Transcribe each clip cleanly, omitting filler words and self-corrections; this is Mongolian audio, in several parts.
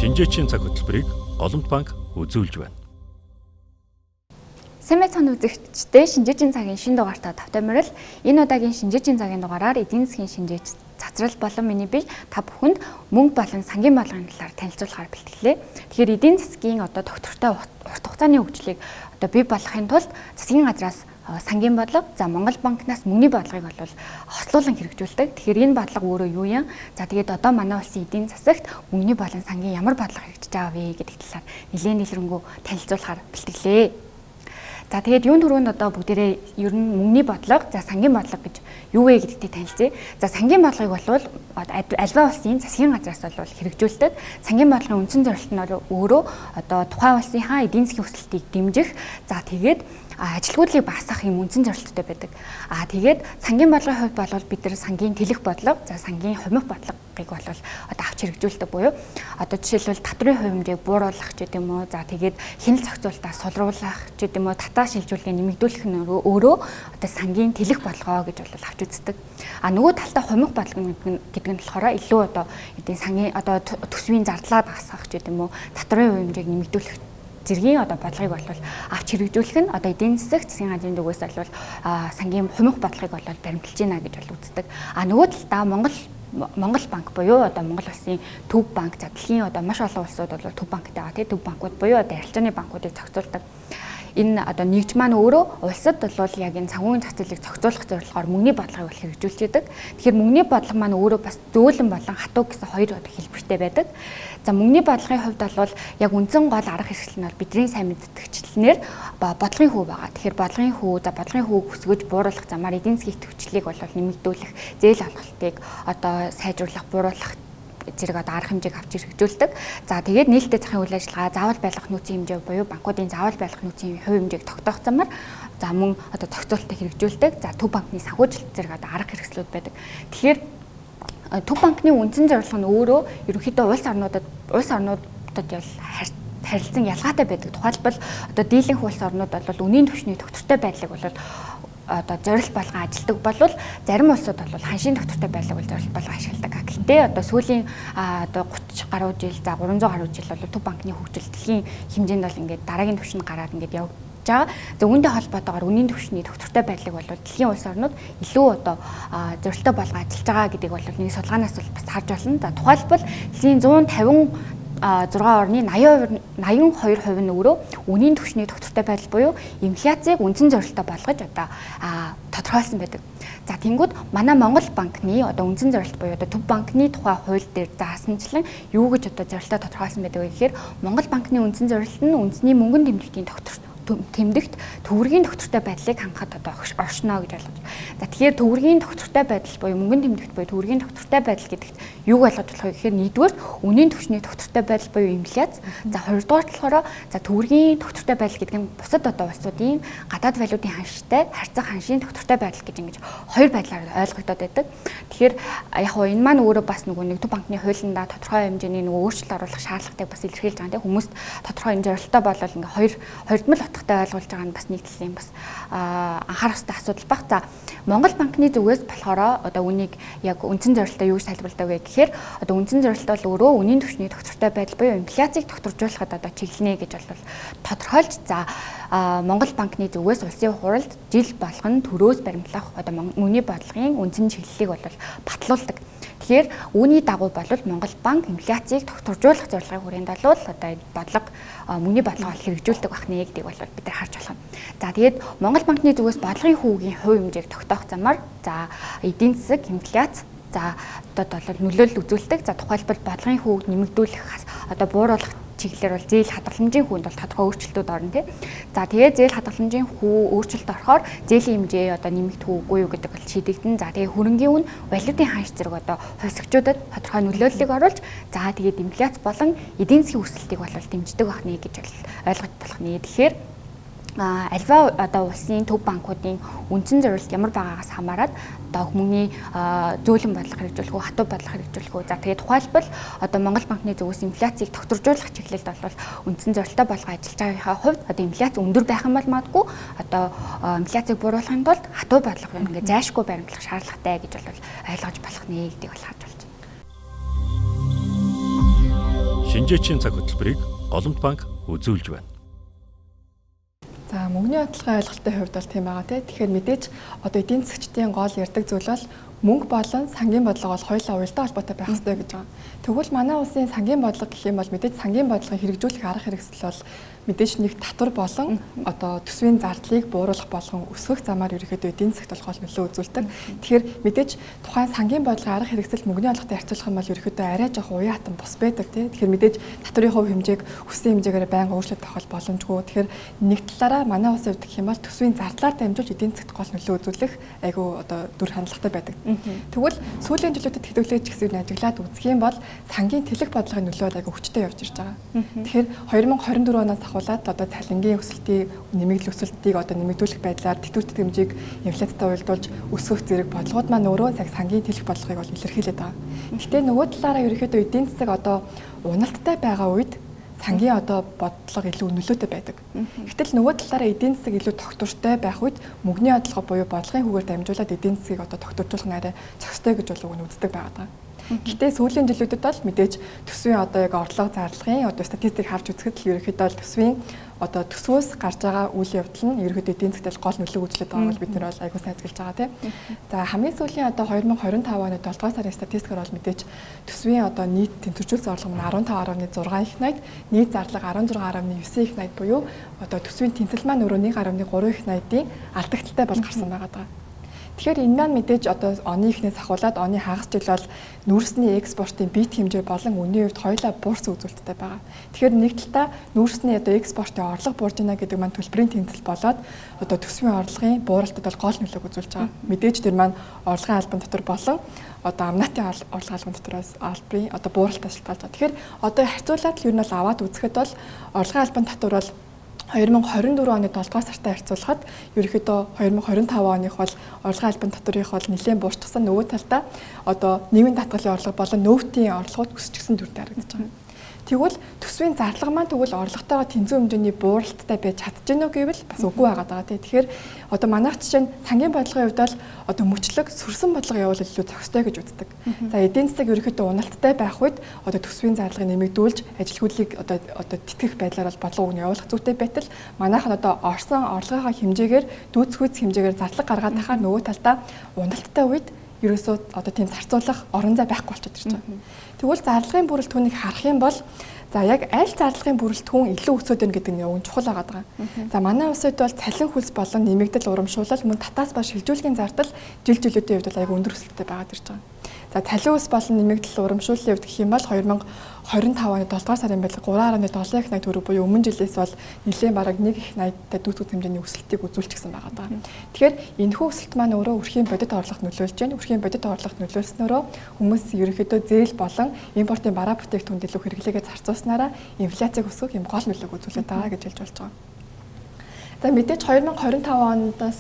Шинжээчийн цаг хөтөлбөрийг Голомт банк үзүүлж байна. Сэмэцэн үзэгчдээ шинжээчийн цагийн шинэ дугаартаа тавтамирал. Энэ удаагийн шинжээчийн цагийн дугаараар эдийн засгийн шинжээч цацрал болон миний бие та бүхэнд мөнгө болон сангийн болгоны талаар танилцуулахаар бэлтгэлээ. Тэгэхээр эдийн засгийн доктортой урт хугацааны хөгжлийг бий болгохын тулд засгийн газраас сангийн бодлого, Монгол банкнаас мөнгөний бодлогыг бол хослуулан хэрэгжүүлдэг. Тэгэхээр энэ бодлого өөрөө юу юм? Тэгээд одоо манай улсын эдийн засагт мөнгөний болон сангийн ямар бодлого хэрэгжиж байгаа вэ гэдэг талаар нэлээд дэлгэрэнгүй танилцуулахаар бэлтгэлээ. За тэгээд юун түрүүнд бүгдээрээ ер нь мөнгөний бодлого, сангийн бодлого гэж юу вэ гэдэгтээ танилцъя. За сангийн бодлогыг бол альва улсын засгийн газраас бол хэрэгжүүлдэг. Сангийн бодлогын үндсэн зорилт нь өөрөө тухайн улсынхаа эдийн засгийн өсөлтийг дэмжих. За тэгээд ажилгүйдлийг багасгах юм үндсэн зорилттой байдаг. Тэгээд сангийн бодлогын хувьд бол бид нар сангийн тэлэх бодлого, сангийн хумих бодлогыг бол авч хэрэгжүүлдэг буюу жишээлбэл татрын хувимжийг бууруулах ч гэдэм үү. За тэгээд хяналт зохицуулалтаа сулруулах ч гэдэм үү. Татаа шилжүүлгээ нэмэгдүүлэх нь өөрөө сангийн тэлэх бодлогоо гэж бол авч үздэг. Нөгөө талдаа хумих бодлого гэдэг нь болохоор илүү эдийн сангийн төсвийн зардлаа багасгах ч гэдэм үү. Татрын хувимжийг нэмэгдүүлэх зэргийн бодлогыг бол авч хэрэгжүүлэх нь эдийн засгийн газрын дүгээс бол сангийн хумих бодлогыг бол баримталж байна гэж бол үздэг. Нөгөө талдаа Монгол банк буюу Монгол улсын төв банк, дэлхийн маш олон улсууд бол төв банктай байгаа. Төв банкуд буюу арилжааны банкуудыг зохицуулдаг. Энэ нэгж маань өөрөө улсад бол яг энэ санхүүгийн зах зээлийг зохицуулах зорилгоор мөнгөний бодлогыг бол хэрэгжүүлж байдаг. Тэгэхээр мөнгөний бодлого маань өөрөө бас зөөлөн болон хатуу гэсэн хоёр хэлбэртэй байдаг. За мөнгөний бодлогын хувьд бол яг үндсэн гол арга хэрэгсэл нь бидний сайн мэддэгчлэнээр бодлогын хүү байгаа. Тэгэхээр бодлогын хүү өсгөж бууруулах замаар эдийн засгийн төвчлийг бол нэмэгдүүлэх, зээл авалтыг сайжруулах, бууруулах зэрэг арга хэмжээг авч хэрэгжүүлдэг. За тэгээд нээлттэй захын үйл ажиллагаа, заавал байлгах нөөцийн хэмжээ буюу банкуудын заавал байлгах нөөцийн хувь хэмжээг тогтоох замаар мөн зохицуулалтыг хэрэгжүүлдэг. За төв банкны санхүүжилт зэрэг арга хэрэгслүүд байдаг. Тэгэхээр төв банкны үндсэн зорилго нь өөрөө ерөнхийдөө улс орнуудад харилцан ялгаатай байдаг. Тухайлбал дийлэнх улс орнууд бол үнийн түвшний доктортой байдлыг бол зорилт болгон ажилдаг болвол зарим улсууд бол ханшийн доктортой байдлыг зорилт болгон ашигладаг. Гэхдээ сүүлийн 30 гаруй жил, 300 гаруй жил бол төв банкны хөгжил дэлхийн хэмжээнд бол ингээд дараагийн түвшинд гараад ингээд явж байгаа. За үүнтэй холбоотойгоор үнийн түвшний доктортой байдлыг бол дэлхийн улс орнууд илүү зорилттой болгон ажиллаж байгаа гэдэг бол нэг судалгаанаас бол бас харж байна. За тухайлбал дэлхийн 150 6 орны 82% нь өөрөө үнийн түвшний доктортой байдал буюу инфляцийг үндсэн зорилттой болгож тодорхойлсон байдаг. За тэнгууд манай Монгол банкны үндсэн зорилт буюу төв банкны тухай хууль дээр заасанчлан юу гэж зорилтоо тодорхойлсон байдаг вэ гэхээр Монгол банкны үндсэн зорилт нь үндэсний мөнгөн тэмдэгт төвөргийн доктортой байдлыг хангахад оршино гэж ойлгож. За тэгэхээр төвөргийн доктортой байдал буюу мөнгөн тэмдэгт буюу төвөргийн доктортой байдал гэдэгт юуг ойлгож болох вэ гэхээр нэгдүгээр үнийн түвшний доктортой байдал буюу инфляц. За хоёрдугаар болохоор төвөргийн доктортой байдал гэдэг нь бусад улсуудын гадаад валютын ханштай харьцах ханшийн доктортой байдал гэж ингэж хоёр байдлаар ойлгогдоод байдаг. Тэгэхээр яг хоо энэ маань өөрөө бас нэг төв банкны хуулиндаа тодорхой хэмжээний өөрчлөлт оруулах шаардлагатайг бас илэрхийлж байгаа. Хүмүүст тодорхой энэ зорилттой болол ингээ хоёрдмал утгатай ойлгуулж байгаа нь бас нэг төрлийн бас анхаарах ёстой асуудал баг. За Монгол банкны зүгээс болохоор үнийг яг үндсэн зорилтоо юу гэж тайлбарладаг вэ гэхээр үндсэн зорилт бол өөрөө үнийн түвшний доктортой байдал буюу инфляцийг докторжуулахад чиглэнэ гэж бол тодорхойлж Монгол банкны зүгээс улсын хуралд жил болгон төрөөс баримтлах мөнгөний бодлогын үндсэн чиглэлийг бол батлуулдаг. Тэгэхээр үүний дагуу болвол Монгол банк инфляцийг докторжуулах зорилгыг хүрээнд болвол мөнгөний бодлого хэрэгжүүлдэг байх нэ гэдгийг бол бид нар харж байна. За тэгээд Монгол банкны зүгээс бодлогын хүүгийн хувь хэмжээг тогтоох замаар эдийн засаг, инфляц нөлөөлөл үзүүлдэг. За тухайлбал бодлогын хүүг нэмэгдүүлэх бууруулах чиглэлээр бол зээл хадгаламжийн хүүнд бол тодорхой өөрчлөлтүүд орно тий. За тэгээд зээл хадгаламжийн хүү өөрчлөлт орохоор зээлийн хэмжээ нэмэгдэх үгүй юу гэдэг бол шийдэгдэн. За тэгээд хөрөнгийн үн валютын ханш зэрэг хувьсгчүүдэд тодорхой нөлөөллийг оруулж тэгээд инфляц болон эдийн засгийн өсөлтийг бол дэмждэг байх нэ гэж ойлгож болох нэ. Тэгэхээр альва улсын төв банкуудын үндсэн зорилт ямар байгаагаас хамаарат мөнгөний зөөлөн бодлого хэрэгжүүлэх үү, хатуу бодлого хэрэгжүүлэх үү. За тэгээд тухайлбал Монгол банкны зүгээс инфляцийг докторжуулах чиглэлд бол үндсэн зорилттой болгоо ажиллаж байгаагийн хувьд инфляц өндөр байх юм бол магадгүй инфляцийг бууруулахын тулд хатуу бодлого ингээ зайлшгүй баримтлах шаардлагатай гэж бол ойлгож болох нэ гэдгийг бол харж байна. Шинжээчийн цаг хөтөлбөрийг Голомт банк үзүүлж байна. За мөнгөний бодлогын ойлголтын хувьд бол тийм байгаа тийм. Тэгэхээр мэдээж одоо эдийн засгчдын гол ярддаг зүйл бол мөнгө болон сангийн бодлого бол хоёулаа уялдаа холбоотой байх ёстой гэж байгаа. Тэгвэл манай улсын сангийн бодлого гэх юм бол мэдээж сангийн бодлогыг хэрэгжүүлэх арга хэрэгсэл бол мэдээж нэг татвар болон одоо төсвийн зардлыг бууруулах болгон өсгөх замаар ерөөхдөө эдийн засгт бол гол нөлөө үзүүлдэг. Тэгэхээр мэдээж тухайн сангийн бодлогын арга хэрэгсэл мөнгөний бодлоготой харьцуулах юм бол ерөөхдөө арай жоох уяатан бус байдаг тийм. Тэгэхээр мэдээж татварын хувь хэмжээг хүссэн хэмжээгээр байнга өөрчлөлт авах боломжгүй. Тэгэхээр нэг талаараа манай улсын хувьд гэх юм бол төсвийн зардлаар дамжуулж эдийн засгт гол нөлөө үзүүлэх айгүй одоо дүр хандлагатай байдаг. Тэгвэл сүүлийн жилүүдэд хэдүүлэгч хэсгийг ажиглаад үзэх юм бол сангийн тэлэх бодлогын нөлөө айгүй хүчтэй явж ирж байгаа. Тэгэхээр 2024 оноос ахуулаад одоо цалингийн өсөлтийг нэмэгдэл өсөлтийг одоо нэмэгдүүлэх байдлаар тэтгэврт хэмжээг инфляцтай уялдуулж өсгөх зэрэг бодлогод маань өөрөө яг сангийн тэлэх бодлогыг бол илэрхийлээд байгаа. Гэхдээ нөгөө талаараа ерөөхдөө эдийн засаг одоо уналттай байгаа үед сангийн одоо бодлого илүү нөлөөтэй байдаг. Гэтэл нөгөө талаараа эдийн засаг илүү тогтвортой байх үед мөнгөний бодлого буюу бодлогын хүүгээр дамжуулаад эдийн засгийг одоо тогтворжуулах нэрээ зохистой гэж бол үздэг байгаа. Гэхдээ сүүлийн жилүүдэд бол мэдээж төсвийн одоо яг орлого зарлагын одоо статистик авч үзэхэд л ерөөхдөө төсвийн одоо төсвөөс гарч байгаа үйл явдал нь ерөөхдөө эдийн засгт гол нөлөө үзүүлээд байгаа бол бид нар бол айгуу сайн ажиглаж байгаа тийм. За хамгийн сүүлийн одоо 2025 оны 7 дугаар сарын статистикээр бол мэдээж төсвийн одоо нийт тэнцвэржүүлсэн орлого нь 15.6 их найд, нийт зарлага 16.9 их найд буюу одоо төсвийн тэнцэл маань өөрөө 1.3 их найдын алдагдaltaй бол гарсан байгаа даа. Тэгэхээр энэ маань мэдээж одоо оны ихнээс ахуулаад оны хагас жил бол нүүрсний экспортын бит хэмжээ болон үнийн хувьд хоёулаа буурсан үзүүлэлттэй байгаа. Тэгэхээр нэг талдаа нүүрсний одоо экспортын орлого буурж байна гэдэг маань төлбөрийн тэнцэл болоод одоо төсвийн орлогын бууралтад бол гол нөлөөг үзүүлж байгаа. Мэдээж тэр маань орлогын албан татвар болон одоо амнатын орлогын албан татвараас албарын одоо бууралтаас шалтгаалж байгаа. Тэгэхээр одоо харьцуулаад л ер нь бол аваад үзэхэд бол орлогын албан татвар бол 2024 оны 7 дугаар сартай харьцуулахад ерөөхдөө 2025 оных бол орлогын албан татврынх бол нэлээд буурчихсан. Нөгөө талдаа одоо нийгмийн татгалын орлого болон нөөтийн орлогууд өсчихсэн дүртэй харагдаж байгаа. Тэгвэл төсвийн зарлага маань тэгвэл орлоготойгоо тэнцүү хэмжээний бууралттай байж чадчихна уу гэвэл бас үгүй байгаа даа. Тэгэхээр одоо манайх чинь сангийн бодлогын хувьд бол одоо мөчлөг сөрсөн бодлого явуул илүү зохистой гэж үздэг. За эдийн засаг ерөөхдөө уналттай байх үед одоо төсвийн зарлагыг нэмэгдүүлж ажилгүйдлийг одоо тэтгэх байдлаар бол бодлого өгнө явуулах зүйтэй байтал манайх нь одоо орсон орлогынхаа хэмжээгээр дүүцхүйц хэмжээгээр зарлага гаргаад тахаар нөгөө талдаа уналттай үед ерөөсөө одоо тийм зарцуулах орон зай байхгүй болчиход ирж байгаа. Тэгвэл зарлагын бүрэлдэхүүнийг харах юм бол за яг аль зарлагын бүрэлдэхүүн илүү өсөд байна гэдэг нь явж чухал байгаа. За манай улсад бол цалин хөлс болон нэмэгдэл урамшуулал мөн татаас ба шилжүүлгийн зардал жил жилүүдийн хувьд бол аяг өндөр өсөлттэй байгаад ирж байгаа. За цалин хөлс болон нэмэгдэл урамшууллын хувьд гэх юм бол 2025 оны 7 дугаар сарын байлга 3.7 их найд төгрөг буюу өмнө жилээс бол нэлээд бараг 1 их найдтай дүүцгүүд хэмжээний өсөлтийг үзүүлчихсэн байгаа даа. Тэгэхээр энэхүү өсөлт маань өөрөө өрхийн бодит орлогот нөлөөлж байна. Өрхийн бодит орлогот нөлөөлснөөрөө хүмүүс ерөнхийдөө зээл болон импортын бараа бүтээгдэхүүнд илүү хэрэглээгээ зарцуулснараа инфляцийг өсгөх юм гол нөлөөг үзүүлээд байгаа гэж хэлж болж байгаа. За мэдээж 2025 оноос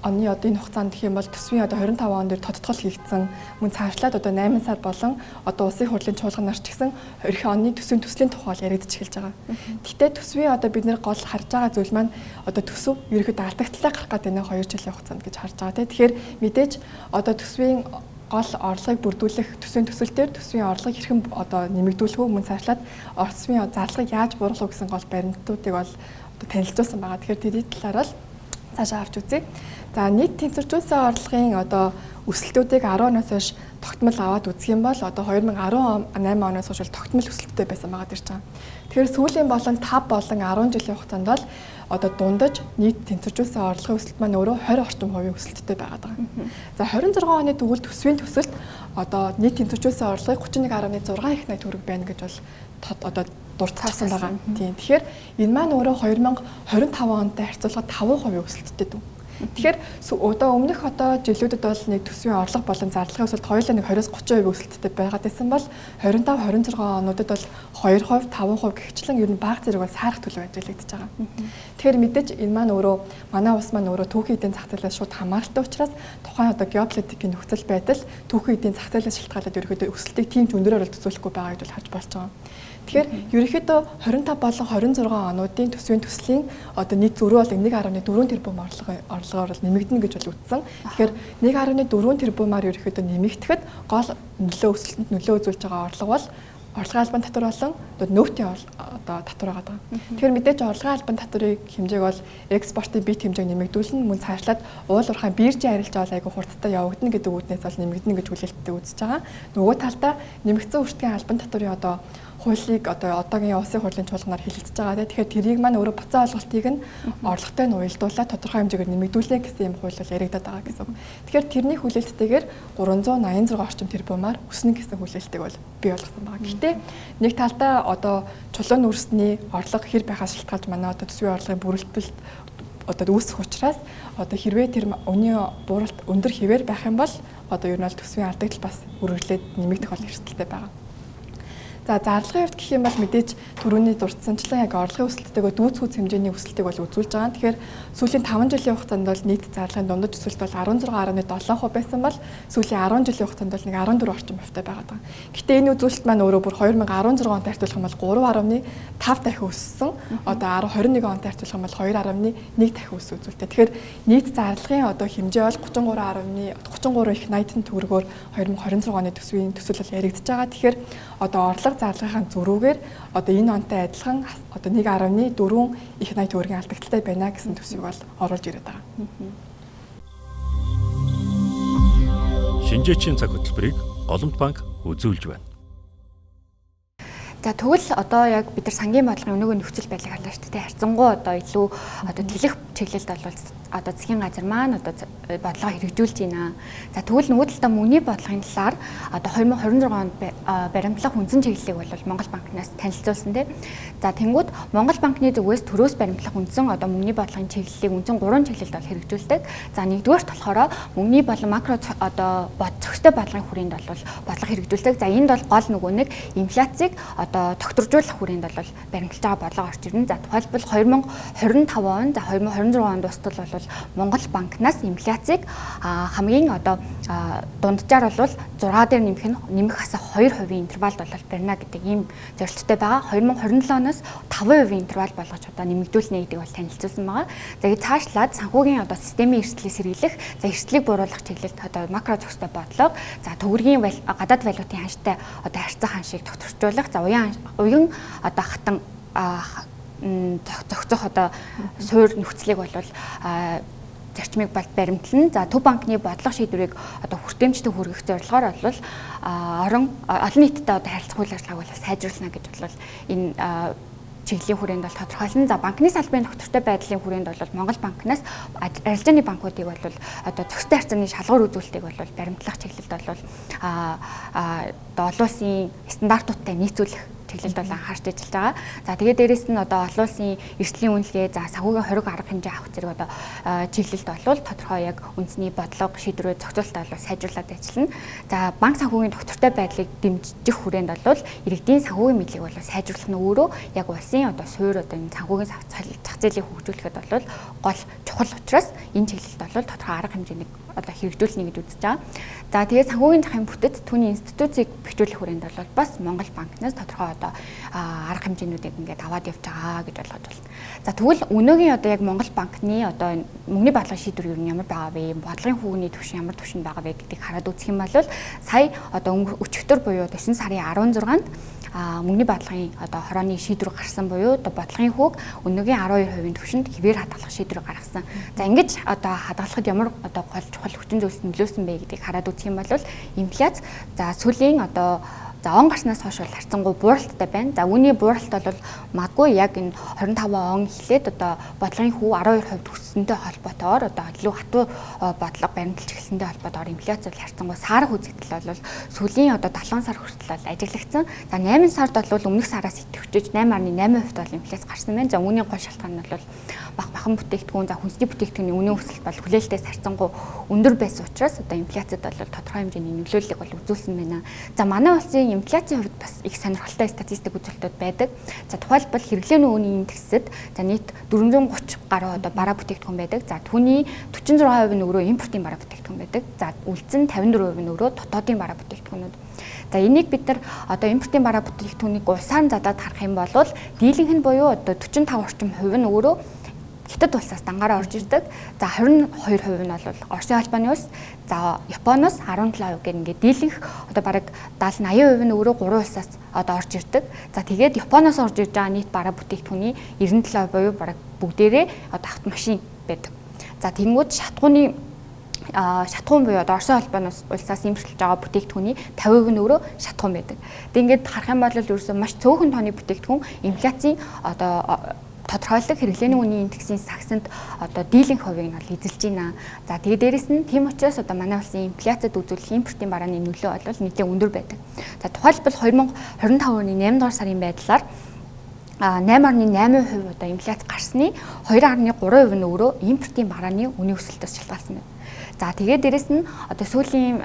оны одоо энэ хугацаанд гэх юм бол төсвийн одоо 25 он дээр тодтгол хийгдсэн мөн цаашлаад одоо 8 сар болон одоо улсын хурлын чуулганаар ч гэсэн эх оны төсвийн төслийн тухай яригдж эхэлж байгаа. Гэхдээ төсвийн одоо бид нэр гол харж байгаа зүйл маань одоо төсөв ерөөхдөө алдагдлаа гарах гэдэг нэг 2 жилийн хугацаанд гэж харж байгаа. Тэгэхээр мэдээж одоо төсвийн гол орлогыг бүрдүүлэх төсвийн төсөлтөөр төсвийн орлогыг хэрхэн одоо нэмэгдүүлэх үү мөн цаашлаад төсвийн зарлагыг яаж бууруулах гэсэн гол баримтуудыг бол одоо танилцуулсан байгаа. Тэгэхээр тэдний талаар л цаашаа авч үзье. За нийт тэнцвэржүүлсэн орлогын одоо өсөлтүүдийг 10 оноос хойш тогтмол аваад үзэх юм бол одоо 2018 оноос хойш тогтмол өсөлттэй байсан байгаа дэрч байгаа. Тэгэхээр сүүлийн болон 5 болон 10 жилийн хугацаанд бол одоо дундаж нийт тэнцвэржүүлсэн орлогын өсөлт маань өөрөө 20 орчим хувийн өсөлттэй байгаад байгаа. За 26 оны тэгвэл төсвийн төсөлт одоо нийт тэнцвэржүүлсэн орлогыг 31.6 их найд төгрөг байна гэж бол одоо дурдсаасан байгаа. Тийм. Тэгэхээр энэ маань өөрөө 2025 онтой харьцуулахад 5% өсөлттэй дүү. Тэгэхээр одоо өмнөх одоо жилүүдэд бол нэг төсвийн орлого болон зарлагын өсөлт хоёулаа нэг 20-30% өсөлттэй байгаад байсан бол 25-26 онуудад бол 2%, 5% гихчлэн ер нь бага зэрэг бол саарах төлөв ажиллагдаж байгаа. Тэгэхээр мэдээж энэ маань өөрөө манай улс маань өөрөө түүхийн эдийн зах зээлээс шууд хамааралтай учраас тухайн одоо геополитикийн нөхцөл байдал түүхийн эдийн зах зээлээс шалтгаалаад ерөөхдөө өсөлтийг тийм ч өндрөөр төсөөлөхгүй байгаа гэж бол харж болж байгаа. Тэгэхээр ерөнхийдөө 25 болон 26 онуудын төсвийн төслийн одоо нийт зөрүү бол 1.4 тэрбум орлогоор бол нэмэгдэнэ гэж бол үздэн. Тэгэхээр 1.4 тэрбумаар ерөнхийдөө нэмэгдэхэд гол нөлөө өсөлтөнд нөлөө үзүүлж байгаа орлого бол орлогын албан татвар болон нөөтийн одоо татвар байгаа. Тэгэхээр мэдээж орлогын албан татврыг хэмжээг бол экспортын бит хэмжээг нэмэгдүүлнэ, мөн цаашлаад уул уурхайн биржийн арилжаа бол айгүй хурдтай явагдана гэдэг үүднээс бол нэмэгдэнэ гэж хүлээлттэй үзэж байгаа. Нөгөө талдаа нэмэгдсэн үржигчдийн албан татврын одоо хуулийг одоо одоогийн улсын хурлын чуулганаар хэлэлцэж байгаа. Тэгэхээр тэрийг маань өөрөө буцаа олголтыг нь орлоготой нь уялдуулаад тодорхой хэмжээгээр нэмэгдүүлнэ гэсэн юм хууль бол яригдаад байгаа гэсэн. Тэгэхээр тэрний хүлээлттэйгээр 386 орчим тэрбумаар өснө гэсэн хүлээлтийг бол бий болгосон байгаа. Гэхдээ нэг талдаа одоо чулуун үрсний орлого хэр байхаас шалтгаалж манай одоо төсвийн орлогын бүрэлдэхүүн одоо үүсэх учраас одоо хэрвээ тэр өнийн бууралт өндөр хэвээр байх юм бол одоо ер нь бол төсвийн алдагдал бас үргэлжлээд нэмэгдэх бол эрсдэлтэй байгаа. За зарлагын хувьд гэх юм бол мэдээж түрүүний дурдсанчлан яг орлогын өсөлттэйгээ дүүцхүүц хэмжээний өсөлтийг бол үзүүлж байгаа. Тэгэхээр сүүлийн 5 жилийн хугацаанд бол нийт зарлагын дундаж өсөлт бол 16.7% байсан бол сүүлийн 10 жилийн хугацаанд бол нэг 14 орчим хувьтай байгаа. Гэхдээ энэ үзүүлэлт маань өөрөө бүр 2016 онд артуулах юм бол 3.5 дахин өссөн. Одоо 21 онд артуулах юм бол 2.1 дахин өссөн үзүүлэлттэй. Тэгэхээр нийт зарлагын одоо хэмжээ бол 33 их 80 төгрөгөөр 2026 оны төсвийн төсөл бол яригдж байгаа. Тэгэхээр одоо орлого зарлагын зөрүүгээр одоо энэ онтой адилхан одоо 1.4 их 80 төгрөгийн алдагдaltaй байна гэсэн төсвийг бол оруулж ирээд байгаа. Шинжээчийн цаг хөтөлбөрийг Голомт банк үзүүлж байна. За тэгвэл одоо яг бид нар сангийн бодлогын өнөөгийн нөхцөл байдлыг харлаа шүү дээ. Харьцангуй одоо илүү одоо тэлэх чиглэлд бол одоо засгийн газар маань одоо бодлого хэрэгжүүлж байна. За тэгвэл нөгөө талдаа мөнгөний бодлогын талаар одоо 2026 онд баримтлах үндсэн чиглэлийг бол Монгол банкнаас танилцуулсан тийм. За тэнгууд Монгол банкны зүгээс төрөөс баримтлах үндсэн одоо мөнгөний бодлогын чиглэлийг үндсэн 3 чиглэлд бол хэрэгжүүлдэг. За нэгдүгээрт болохоор мөнгөний болон макро одоо зохистой бодлогын хүрээнд бол бодлого хэрэгжүүлдэг. За энд бол гол нөгөө нэг инфляцийг одоо тогтворжуулах хүрээнд бол баримтлаж байгаа бодлого орж ирнэ. За тухайлбал 2025 он, за 2026 онд дуустал бол Монгол банкнаас инфляцийг хамгийн одоо дунджаар бол 6 дээр нэмэх хасаа 2% интервалд бол барина гэдэг ийм зорилттой байгаа. 2027 оноос 5% интервал болгож одоо нэмэгдүүлнэ гэдэг бол танилцуулсан байгаа. За ингэ цаашлаад санхүүгийн одоо системийн эрсдлийг сэргийлэх, за эрсдлийг бууруулах чиглэлд одоо макро зохистой бодлого, за төгрөгийн гадаад валютын ханштай одоо харьцах ханшийг тогтворчуулах, за уян одоо хатан зохицох одоо суурь нөхцөлийг бол зарчмыг баримтлана. За Төв банкны бодлого шийдвэрийг одоо хүртээмжтэй хүргэх зорилгоор бол олон нийтэд одоо харилцах үйл ажиллагааг бол сайжруулна гэж бол энэ чиглэлийн хүрээнд бол тодорхойлсон. За банкны салбарын доктортой байдлын хүрээнд бол Монгол банкнаас арилжааны банкуудыг бол одоо зохистой харьцааны шалгуур үзүүлэлтийг бол баримтлах чиглэлд бол олон улсын стандартуудтай нийцүүлэх чиглэлд бол анхаарч ажиллаж байгаа. За тэгээд дээрэс нь одоо олон улсын эрсдлийн үнэлгээ, за санхүүгийн хориг арга хэмжээ авах зэрэг одоо чиглэлд бол тодорхой яг үндэсний бодлого шийдвэрүүд зохицуулалтаа бол сайжруулад ажиллана. За банк санхүүгийн доктортой байдлыг дэмжих хүрээнд бол иргэдийн санхүүгийн мэдлэг бол сайжруулах нь өөрөө яг улсын одоо суурь одоо энэ санхүүгийн зах зээлийг хөгжүүлэхэд бол гол чухал учраас энэ чиглэлд бол тодорхой арга хэмжээний одоо хэрэгжүүлнэ гэж үзэж байгаа. За тэгээд санхүүгийн захын бүтэц түүний институцийг бэхжүүлэх хүрээнд бол бас Монгол банкнаас тодорхой одоо арга хэмжээнүүдийг ингээд аваад явж байгаа гэж болгож байна. За тэгвэл өнөөгийн одоо яг Монгол банкны одоо мөнгөний бодлогын шийдвэр юу ямар байгаа вэ? Бодлогын хүүгний түвшин ямар түвшинд байгаа вэ гэдгийг хараад үзэх юм бол сая одоо өчигдөр буюу 9 сарын 16-нд мөнгөний бодлогын одоо хорооны шийдвэр гарсан буюу одоо бодлогын хүүг өнөөгийн 12% түвшинд хэвээр хадгалах шийдвэр гаргасан. За ингэж одоо хадгалахад ямар одоо гол чухал хүчин зүйлс нөлөөсөн бэ гэдгийг хараад үзэх юм бол инфляц за сүүлийн одоо за он гарснаас хойш харьцангуй бууралттай байна. За үүний бууралт бол магадгүй яг энэ 25 он эхлээд одоо бодлогын хүү 12% өссөнтэй холбоотойгоор одоо илүү хатуу бодлого баримталж эхэлсэнтэй холбоотойгоор инфляц харьцангуй сарах үзэгдэл бол сүүлийн одоо 7 сар хүртэл ажиглагдсан. За 8 сард бол өмнөх сараас идэвхжиж 8.8% бол инфляц гарсан байна. За үүний гол шалтгаан нь бол бахан бүтээгдэхүүн, за хүнсний бүтээгдэхүүний үнийн өсөлт бол хүлээлтээс харьцангуй өндөр байсан учраас одоо инфляцид бол тодорхой хэмжээний нөлөөллийг бол үзүүлсэн байна. За манай улсын инфляцийн хувьд бас их сонирхолтой статистик үзүүлэлтүүд байдаг. За тухайлбал хэрэглээний үнийн индексэд за нийт 430 гаруй одоо бараа бүтээгдэхүүн байдаг. За түүний 46% нь өөрөө импортын бараа бүтээгдэхүүн байдаг. За үлдсэн 54% нь өөрөө дотоодын бараа бүтээгдэхүүнүүд. За энийг бид нар одоо импортын бараа бүтээгдэхүүнийг улсаар задаад харах юм бол дийлэнх нь буюу одоо 45 орчим хувь нь өөрөө Хятад улсаас дангаараа орж ирдэг. За 22% нь бол Оросын холбооны улс, за Японоос 17% гэх ингээд дийлэнх одоо бараг 70-80% нь өөрөө 3 улсаас одоо орж ирдэг. За тэгээд Японоос орж ирж байгаа нийт бараа бүтээгдэхүүний 97% буюу бараг бүгдээрээ одоо автомашин байдаг. За тэнгууд шатгууны шатгуун буюу одоо Оросын холбооны улсаас импортлж байгаа бүтээгдэхүүний 50% нь өөрөө шатгуун байдаг. Тэгээд ингээд харах юм бол ерөөсөө маш цөөхөн тооны бүтээгдэхүүн инфляцийн одоо тодорхойлог хэрэглээний үнийн индексийн сагсанд одоо дийлэнх хувийг нь бол эзэлж байна. За тэгээд дээрэс нь тийм учраас одоо манай улсын инфляцид үзүүлэх импортын барааны нөлөө бол нэлээд өндөр байдаг. За тухайлбал 2025 оны 8 дугаар сарын байдлаар 8.8% одоо инфляц гарсны 2.3% нь өөрөө импортын барааны үнийн өсөлтөөс шалтгаалсан байна. За тэгээд дээрэс нь одоо сүүлийн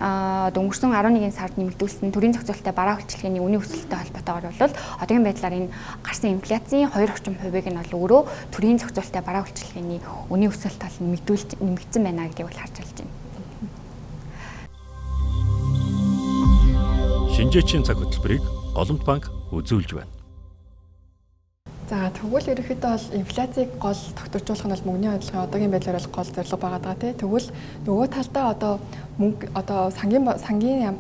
өнгөрсөн 11 сард нэмэгдүүлсэн төрийн зохицуулалттай бараа үйлчилгээний үнийн өсөлттэй холбоотойгоор бол одоогийн байдлаар энэ гарсан инфляцийн 2% нь бол өөрөө төрийн зохицуулалттай бараа үйлчилгээний үнийн өсөлт тал нэмэгдсэн байна гэдгийг бол харж болж байна. Шинжээчийн цаг хөтөлбөрийг Голомт банк үзүүлж байна. За тэгвэл ерөнхийдөө бол инфляцийг гол тогтворжуулах нь бол мөнгөний орлогын одоогийн байдлаар бол гол зорилго байгаа даа тий. Тэгвэл нөгөө талдаа одоо мөнгө одоо сангийн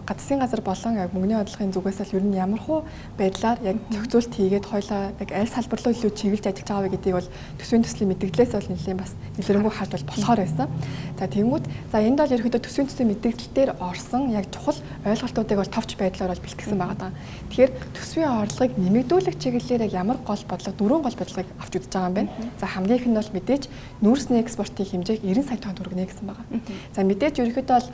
засгийн газар болон яг мөнгөний орлогын зүгээс л ер нь ямар хуу байдлаар яг зохицуулт хийгээд хойлоо яг аль салбар руу илүү чиглэж ажиллаж байгаа вэ гэдгийг бол төсвийн төслийн мэдээлэлээс бол нэлээд бас илэрэнгүй харж бол болохоор байсан. За тэгмүүд за энд бол ерөнхийдөө төсвийн төслийн мэдээлэл дээр орсон яг чухал ойлголтуудыг бол товч байдлаар бол бэлтгэсэн байгаа даа. Тэгэхээр төсвийн орлогыг нэмэгдүүлэх чиглэлээр яг ямар гол бодлого дөрвөн гол бодлогыг авч үзэж байгаа юм байна. За хамгийн их нь бол мэдээж нүүрсний экспортын хэмжээг 90 сая тонн хүргэнэ гэсэн байгаа. За мэдээж ерөнхийдөө бол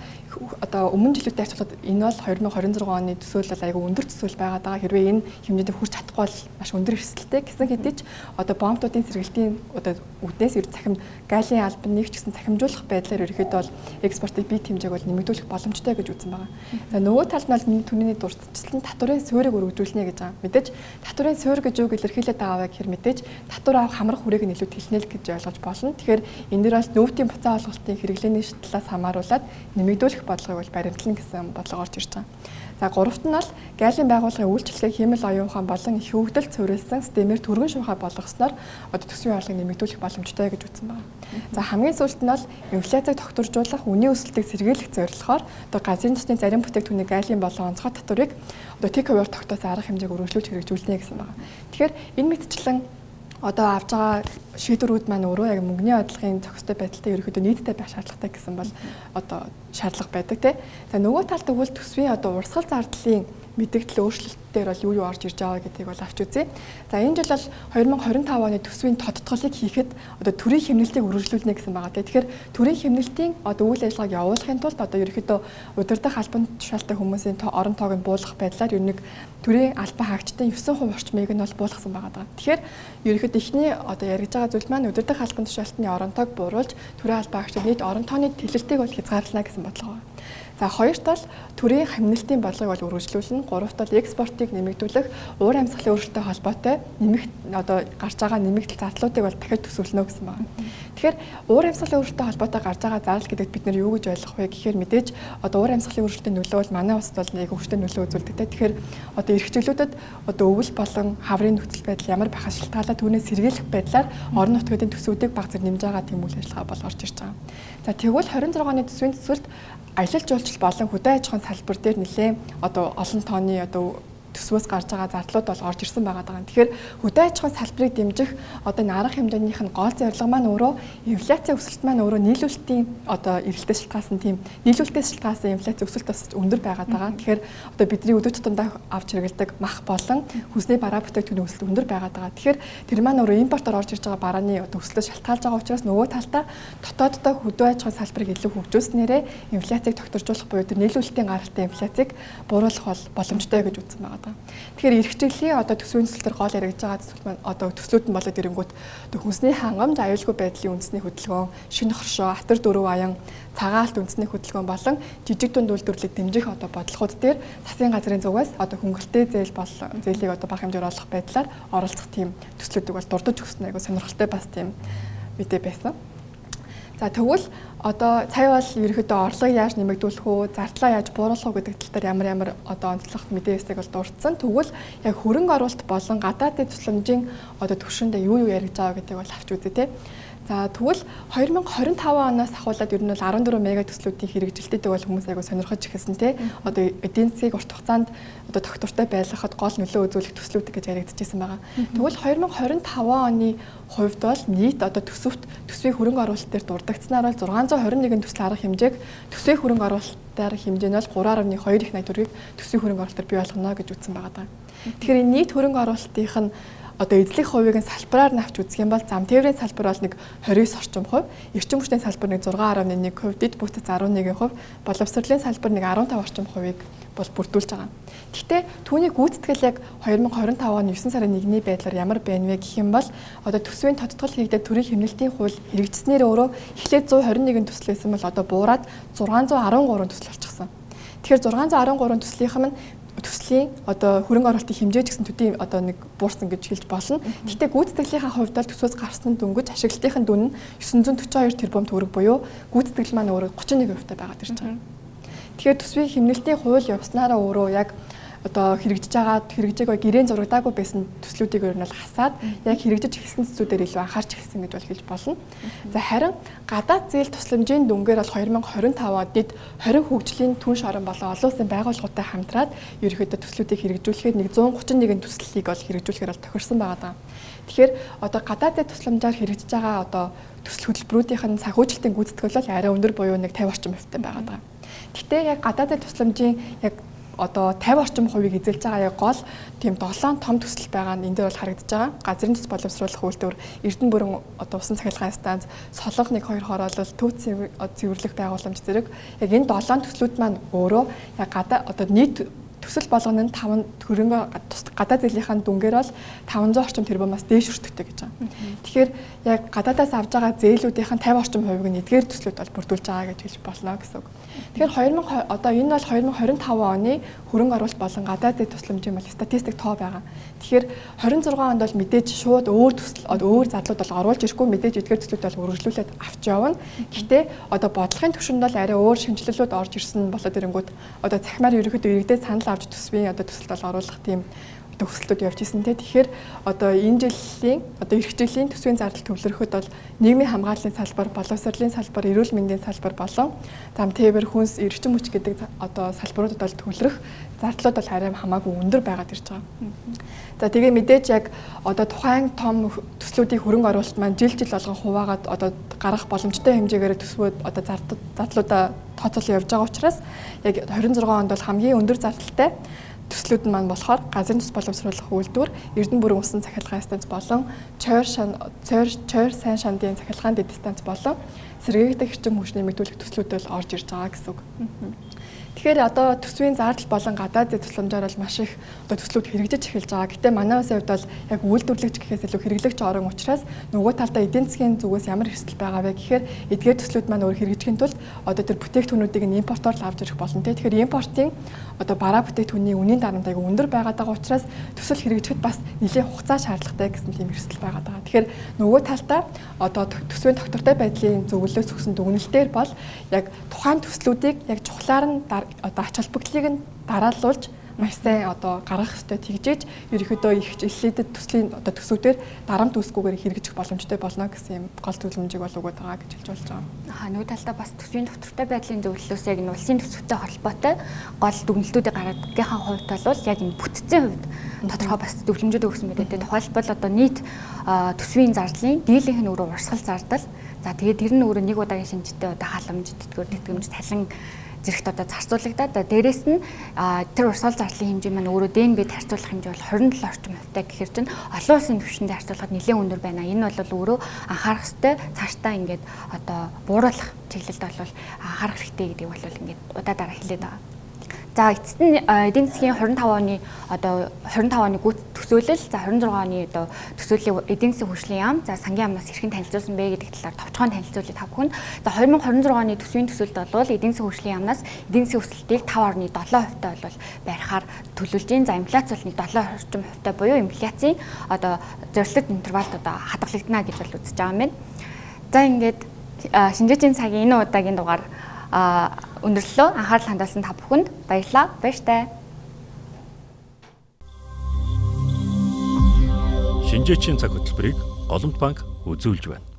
одоо өмнө жилүүтэй харьцуулахад энэ бол 2026 оны төсөөл бол айгүй өндөр төсөөл байгаа даа. Хэрвээ энэ хэмжээнд хүрч чадахгүй бол маш өндөр эрсдэлтэй гэсэн хэдий ч одоо бомбуудын сэргэлтийн одоо үднээс ер цахим галийн албаныг ч гэсэн цахимжуулах байдлаар ерөнхийдөө бол экспортыг бие хэмжээг бол нэмэгдүүлэх боломжтой гэж үзсэн байгаа. За нөгөө талд нь бол миний түрүүний дурдчихсан татварын суурийг өргөжүүлнэ гэж байгаа. Мэдээж татварын суурь гэж үг илэрхийлээд байгаа гэхээр мэдээж татвар авах хамрах хүрээг нь илүү тэлнэ гэж ойлгож болно. Тэгэхээр энэ дэр бол нүүбтийн буцаа олголтын хэрэглээний талаас хамааруулаад нэмэгдүүлэх бодлогыг бол баримтлана гэсэн бодлого орж ирж байгаа. За гуравт нь бол гаалийн байгууллагын үйлчлэгээ хэмэл оюун ухаан болон их хөгжил цорилсан системээр түргэн шуурхай болгосноор одоо төсвийн орлогыг нэмэгдүүлэх боломжтой гэж үзсэн байна. За хамгийн сүүлд нь бол инфляцийг тогтворжуулах, үнийн өсөлтийг сэргийлэх зорилгоор одоо газрын төсний зарим бүтээгдэхүүний гаалийн болон онцгой татварыг одоо тик хувиар тогтоосон арга хэмжээг өргөжлүүлж хэрэгжүүлнэ гэсэн байна. Тэгэхээр энэ мэтчлэн одоо авж байгаа шийдвэрүүд маань өөрөө яг мөнгөний орлогын зохистой байдалтай ерөөхдөө нийтдээ байх шаардлагатай гэсэн бол одоо шаардлага байдаг тий. За нөгөө талд тэгвэл төсвийн одоо урсгал зардлын мэдээлэл өөрчлөлтөөр бол юу орж ирж байгаа гэдгийг бол авч үзье. За энэ жил бол 2025 оны төсвийн тодтголыг хийхэд одоо төрийн хэмнэлтийг үргэлжлүүлнэ гэсэн байгаа. Тэгэхээр төрийн хэмнэлтийн одоо үйл ажиллагааг явуулахын тулд одоо ерөөхдөө удирдах албан тушаалтай хүмүүсийн орон тоог нь буулгах байдлаар ер нь төрийн албан хаагчдын 9% орчмыг нь бол буулгасан байгаа. Тэгэхээр ерөөхдөө эхний одоо яригж байгаа зүйл маань удирдах албан тушаалтны орон тоог бууруулж төрийн албан хаагчид нийт орон тооны тэлэлтийг бол хязгаарлана гэсэн бодлого. За хоёрт бол төрийн хэмнэлтийн бодлогыг бол үргэлжлүүлнэ. Гуравт бол экспортыг нэмэгдүүлэх, уур амьсгалын өөрчлөлттэй холбоотой нэмэгт одоо гарч байгаа нэмэгдэл зардлуудыг бол дахиад төсөвлөнө гэсэн байна. Тэгэхээр уур амьсгалын өөрчлөлттэй холбоотой гарч байгаа зардал гэдэгт бид нэр юу гэж ойлгох вэ гэхээр мэдээж одоо уур амьсгалын өөрчлөлтийн нөлөө бол манай улсад бол нэг хөвгтэй нөлөө үзүүлдэг. Тэгэхээр одоо эрх чиглэлүүдэд одоо өвөл болон хаврын нөхцөл байдал ямар байхаас шалтгаалаад түүнээс сэргийлэх байдлаар орон нутгийн төсвүүдийг баг зэрэг нэмж байгаа тийм үйл ажиллагаа бол орж ирж байгаа. За тэгвэл 26 оны төсвийн төсөлд аялал жуулчлал болон хөдөө аж ахуйн салбар дээр нэлээд одоо олон тооны одоо төсвөөс гарч байгаа зардлууд бол орж ирсэн байгаа даа. Тэгэхээр хөдөө аж ахуйн салбарыг дэмжих одоо энэ арга хэмжээнийх нь гол зорилго маань өөрөө инфляцийн өсөлт маань өөрөө нийлүүлэлтийн одоо эрэлтээс шалтгаалсан тийм нийлүүлэлтээс шалтгаалсан инфляцийн өсөлт бас өндөр байгаа даа. Тэгэхээр одоо бидний өдөр тутамдаа авч хэрэглэдэг мах болон хүнсний бараа бүтээгдэхүүний өсөлт өндөр байгаа даа. Тэгэхээр тэр маань өөрөө импортоор орж ирж байгаа барааны одоо өсөлтөөс шалтгаалж байгаа учраас нөгөө талдаа дотооддоо хөдөө аж ахуйн салбарыг илүү хөгжүүлснээрээ инфляцийг тогтворжуулах буюу тэр нийлүүлэлтийн гаралтай инфляцийг бууруулах боломжтой гэж үзсэн байгаа. Тэгэхээр эрх чиглэлийн одоо төсвийн төсөлтөр гол яригдж байгаа төсөл маань одоо төслүүд нь болоод ирэнгүүт одоо хүнсний хангамж, аюулгүй байдлын үндэсний хөдөлгөөн, шинэ хоршоо, хатар дөрөв аян, цагаалт үндэсний хөдөлгөөн болон жижиг дунд үйлдвэрлэлийг дэмжих одоо бодлогууд дээр засгийн газрын зүгээс одоо хөнгөлтэй зээл болон зээлийг одоо бага хэмжээр олох байдлаар оролцох тийм төслүүдийг бол дурдж өгсөн айгу сонирхолтой бас тийм мэдээ байсан. За тэгвэл одоо цай бол ерөөхдөө орлого яаж нэмэгдүүлэх үү, зардлаа яаж бууруулах уу гэдэг тал дээр ямар одоо онцлог мэдээ өстэйг бол дурдсан. Тэгвэл яг хөрөнгө оруулалт болон гадаадын тусламжийн одоо түвшиндээ юу яригдж байгаа гэдгийг бол авч үзье те. За тэгвэл 2025 оноос ахуулаад ер нь бол 14 мега төслүүдийн хэрэгжилтэйдэг бол хүмүүс айгу сонирхож ихсэн те. Одоо эдийн засгийг урт хугацаанд одоо тогтвортой байлгахад гол нөлөө үзүүлэх төслүүд гэж яригдчихсэн байгаа. Тэгвэл 2025 оны хувьд бол нийт одоо төсвийн хөрөнгө оруулалт дээр дурддагцсанаар бол 621 төсөл арга хэмжээг төсвийн хөрөнгө оруулалтаар хэмжээ нь бол 3.2 их найд төгрөгийг төсвийн хөрөнгө оруулалтаар бий болгоно гэж үзсэн байгаа даа. Тэгэхээр энэ нийт хөрөнгө оруулалтынх нь одоо эзлэх хувийг нь салбараар навч үзэх юм бол зам тээврийн салбар бол нэг 29 орчим хувь, эрчим хүчний салбар нэг 6.1%, дэд бүтц 11%, боловсролын салбар нэг 15 орчим хувийг бол бүрдүүлж байгаа. Гэхдээ түүний гүйцэтгэл яг 2025 оны 9 сарын 1-ний байдлаар ямар байна вэ гэх юм бол одоо төсвийн тодтгол хийгдээд төрийн хэмнэлтийн хууль хэрэгжснээр өөрөө эхлээд 121 төсөл байсан бол одоо буураад 613 төсөл болчихсон. Тэгэхээр 613 төслийнх нь төслийн одоо хөрөнгө оруулалтын хэмжээ гэсэн төдий одоо нэг буурсан гэж хэлж болно. Гэхдээ гүйцэтгэлийнхаа хувьд бол төсвөөс гарсан дөнгөж ашиглалтын дүн нь 942 тэрбум төгрөг буюу гүйцэтгэл маань өөрөө 31% таа байгаад ирж байгаа. Тэгэхээр төсвийн хэмнэлтийн хууль явснараа өөрөө яг одоо хэрэгжиж байгаа гэрээний зурагдаагүй байсан төслүүдийг ер нь бол хасаад яг хэрэгжиж эхэлсэн төслүүдээр илүү анхаарч эхэлсэн гэж бол хэлж болно. За харин гадаад зээл тусламжийн дүнгээр бол 2025 онд 20 хөгжлийн түн шорон болон олон улсын байгууллагуудтай хамтраад ерөнхийдөө төслүүдийг хэрэгжүүлэхэд нэг 131 төслийг бол хэрэгжүүлэхээр бол тохирсон байгаа даа. Тэгэхээр одоо гадаад зээл тусламжаар хэрэгжиж байгаа одоо төсөл хөтөлбөрүүдийнх нь санхүүжилтийн гүйцэтгэл бол арай өндөр буюу нэг 50 орчим хувьтай байгаа даа. Гэхдээ яг гадаад зээл тусламжийн яг одоо 50 орчим хувийг эзэлж байгаа яг гол тийм 7 том төсөл байгаа нь энэ дээр бол харагдаж байгаа. Газрын төс боловсруулах үйлдвэр, Эрдэнэ бүрэн одоо усан цахилгаан станц, Солонх 1-2 хороолол, төв цэвэрлэх байгууламж зэрэг яг энэ 7 төслүүд маань өөрөө яг одоо нийт төсөл болгоно нь 5 хөрөнгө гадаад зээлийнхаа дүнгээр бол 500 орчим тэрбумаас дээш өртөгтэй гэж байгаа. Тэгэхээр яг гадаадаас авж байгаа зээлүүдийн 50 орчим хувийг нь эдгээр төслүүд бол бүрдүүлж байгаа гэж хэлж болно гэсэн үг. Тэгэхээр одоо энэ бол 2025 оны хөрөнгө оруулалт болон гадаад зээл тусламжийн бол статистик тоо байгаа. Тэгэхээр 26 онд бол мэдээж шууд өөр задлууд бол оруулж ирэхгүй, мэдээж эдгээр төслүүд бол үргэлжлүүлээд авч явна. Гэхдээ одоо бодлогын түвшинд бол арай өөр шинжилэлүүд орж ирсэн болоод ирэнгүүт одоо цахимаар ерөнхийдөө иргэдэд санал авч төсвийн одоо төсөлд бол оруулах тийм төгсөлтүүд явж исэн те. Тэгэхээр одоо энэ жилийн одоо эх жилийн төсвийн зардал төвлөрөхөд бол нийгмийн хамгааллын салбар, боловсролын салбар, эрүүл мэндийн салбар болон зам тээвэр, хүнс, эрчим хүч гэдэг одоо салбаруудад бол төвлөрөх зардлууд бол арай хамаагүй өндөр байгаад ирж байгаа. За тэгээ мэдээж яг одоо тухайн том төслүүдийн хөрөнгө оруулалт маань жил болгон хуваагаад одоо гарах боломжтой хэмжээгээр төсвүүд одоо зардлуудаа тооцоолон явж байгаа учраас яг 26 онд бол хамгийн өндөр зардалтай төслүүд нь маань болохоор газрын төс боловсруулах үйлдвэр, Эрдэнэ бүрэн усан цахилгаан станц болон Чойр сайн шандын цахилгаан дэд станц болон сэргээгдэх эрчим хүчний нэмэгдүүлэх төслүүд бол орж ирж байгаа гэсэн үг. Тэгэхээр одоо төсвийн зардал болон гадаад зээл тусламжаар бол маш их одоо төслүүд хэрэгжиж эхэлж байгаа. Гэтэ манай улсын хувьд бол яг үйлдвэрлэгч гэхээс илүү хэрэглэгч орон учраас нөгөө талдаа эдийн засгийн зүгээс ямар эрсдэл байгаа вэ гэхээр эдгээр төслүүд маань өөр хэрэгжихийн тулд одоо тэр бүтээгдэхүүнүүдийг нь импортоор авч ирэх болно те. Тэгэхээр импортын одоо бараа бүтээгдэхүүний үнийн дарамт аяга өндөр байгаад байгаа учраас төсөл хэрэгжихэд бас нэлээд хугацаа шаардлагатай гэсэн тийм эрсдэл байгаад байгаа. Тэгэхээр нөгөө талдаа одоо төсвийн тогтвортой байдлын зөвлөлөөс өгсөн дүгнэлтээр бол яг тухайн төслүүдийг яг чухлаар нь одоо ач холбогдлыг нь дараалуулж маш сайн одоо гаргах ёстой тэгжээж ерөнхийдөө их жилийн төслийн одоо төсвүүдээр дарамт үүсгүүгээр хэрэгжих боломжтой болно гэсэн юм гол зөвлөмжийг бол өгöd байгаа гэж хэлж болж байгаа. Нөгөө талдаа бас төсвийн тогтвортой байдлын зөвлөлөөс яг энэ улсын төсөвтэй холбоотой гол дүгнэлтүүдийг гаргадгийнхаа хувьд бол яг энэ бүтцийн хувьд тодорхой бас зөвлөмжүүд өгсөн байдаг. Тухайлбал одоо нийт төсвийн зардлын дийлэнх нь өөрөө урсгал зардал. За тэгээд тэр нь өөрөө нэг удаагийн шинжтэй одоо халамж тэтгэмж талан зэрэгт одоо зарцуулагдаад дээрэс нь тэр урсгал зардлын хэмжээ маань өөрөө ДНБ-д харьцуулах хэмжээ бол 27 орчим хувьтай гэхэр чинь олон улсын түвшиндээ харьцуулахад нэлээд өндөр байна. Энэ бол өөрөө анхаарах ёстой цаашдаа ингээд одоо бууруулах чиглэлд бол анхаарах хэрэгтэй гэдгийг бол ингээд удаа дараа хэлээд байгаа. За эцэст нь эдийн засгийн 25 оны одоо 25 оны гүйц төсөөлөл, за 26 оны одоо төсөөлийн эдийн засгийн хөгжлийн яам, за сангийн яамнаас хэрхэн танилцуулсан бэ гэдэг талаар товчхон танилцуулъя та бүхэнд. За 2026 оны төсвийн төсөөлөлд бол эдийн засгийн хөгжлийн яамнаас эдийн засгийн өсөлтийг 5.7% бол барихаар төлөвлөж байна. За инфляц бол 7% буюу инфляцийн одоо зорилттой интервалд одоо хадгалагдана гэж бол үзэж байгаа юм байна. За ингээд шинжээчийн цагийн энэ удаагийн дугаар өндөрлөө анхаарал хандуулсан та бүхэнд баярлалаа. Баяртай. Шинжээчийн цаг хөтөлбөрийг Голомт банк үзүүлж байна.